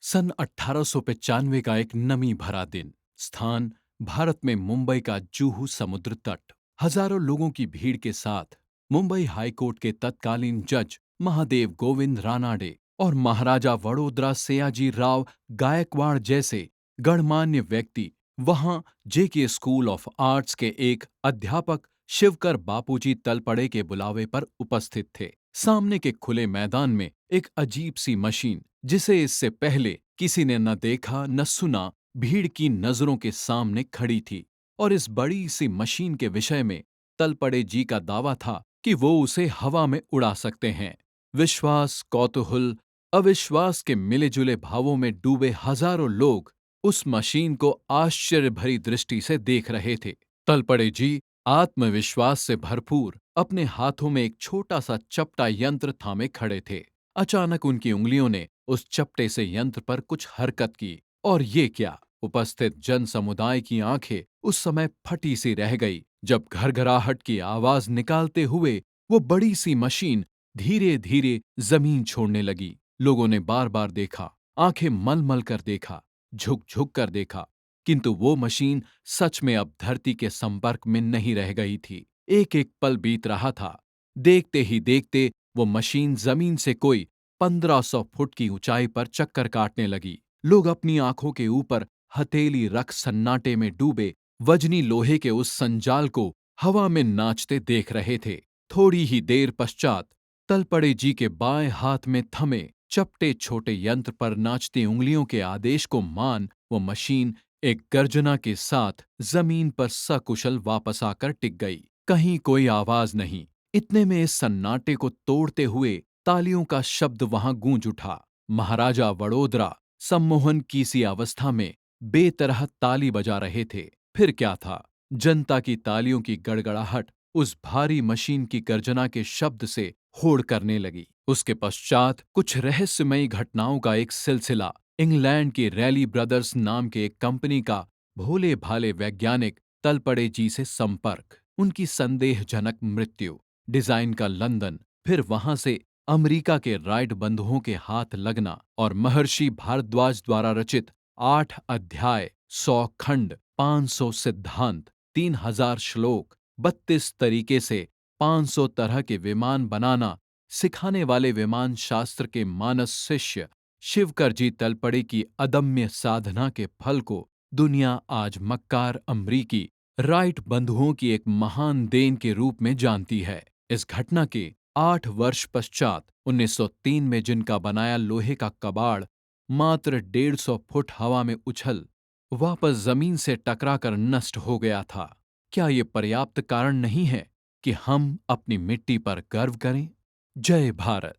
सन 1895 का एक नमी भरा दिन। स्थान भारत में मुंबई का जुहू समुद्र तट। हजारों लोगों की भीड़ के साथ मुंबई हाईकोर्ट के तत्कालीन जज महादेव गोविंद रानाडे और महाराजा वडोदरा सयाजी राव गायकवाड़ जैसे गणमान्य व्यक्ति वहां जेके स्कूल ऑफ आर्ट्स के एक अध्यापक शिवकर बापूजी तलपड़े के बुलावे पर उपस्थित थे। सामने के खुले मैदान में एक अजीब सी मशीन, जिसे इससे पहले किसी ने न देखा न सुना, भीड़ की नजरों के सामने खड़ी थी। और इस बड़ी सी मशीन के विषय में तलपड़े जी का दावा था कि वो उसे हवा में उड़ा सकते हैं। विश्वास, कौतूहल, अविश्वास के मिले जुले भावों में डूबे हजारों लोग उस मशीन को आश्चर्य भरी दृष्टि से देख रहे थे। तलपड़े जी आत्मविश्वास से भरपूर अपने हाथों में एक छोटा सा चपटा यंत्र थामे खड़े थे। अचानक उनकी उंगलियों ने उस चपटे से यंत्र पर कुछ हरकत की, और ये क्या! उपस्थित जन समुदाय की आंखें उस समय फटी सी रह गई जब घरघराहट की आवाज निकालते हुए वो बड़ी सी मशीन धीरे धीरे जमीन छोड़ने लगी। लोगों ने बार बार देखा, आंखें मल मल कर देखा, झुक झुक कर देखा, किंतु वो मशीन सच में अब धरती के संपर्क में नहीं रह गई थी। एक एक पल बीत रहा था। देखते ही देखते वो मशीन जमीन से कोई 1500 फुट की ऊंचाई पर चक्कर काटने लगी। लोग अपनी आंखों के ऊपर हथेली रख सन्नाटे में डूबे वजनी लोहे के उस संजाल को हवा में नाचते देख रहे थे। थोड़ी ही देर पश्चात तलपड़े जी के बाएं हाथ में थमे चपटे छोटे यंत्र पर नाचती उंगलियों के आदेश को मान वो मशीन एक गर्जना के साथ जमीन पर सकुशल वापस आकर टिक गई। कहीं कोई आवाज नहीं। इतने में इस सन्नाटे को तोड़ते हुए तालियों का शब्द वहां गूंज उठा। महाराजा वडोदरा सम्मोहन की सी अवस्था में बेतरह ताली बजा रहे थे। फिर क्या था, जनता की तालियों की गड़गड़ाहट उस भारी मशीन की गर्जना के शब्द से होड़ करने लगी। उसके पश्चात कुछ रहस्यमयी घटनाओं का एक सिलसिला। इंग्लैंड के रैली ब्रदर्स नाम के एक कंपनी का भोले भाले वैज्ञानिक तलपड़े जी से संपर्क, उनकी संदेहजनक मृत्यु, डिजाइन का लंदन, फिर वहां से अमेरिका के राइट बंधुओं के हाथ लगना और महर्षि भारद्वाज द्वारा रचित 8 अध्याय, 100 खंड, 500 सिद्धांत, 3000 श्लोक, 32 तरीके से 500 तरह के विमान बनाना सिखाने वाले विमान शास्त्र के मानस शिष्य शिवकरजी तलपड़े की अदम्य साधना के फल को दुनिया आज मक्कार अमरीकी राइट बंधुओं की एक महान देन के रूप में जानती है। इस घटना के 8 वर्ष पश्चात 1903 में जिनका बनाया लोहे का कबाड़ मात्र 150 फुट हवा में उछल वापस जमीन से टकराकर नष्ट हो गया था, क्या ये पर्याप्त कारण नहीं है कि हम अपनी मिट्टी पर गर्व करें? जय भारत।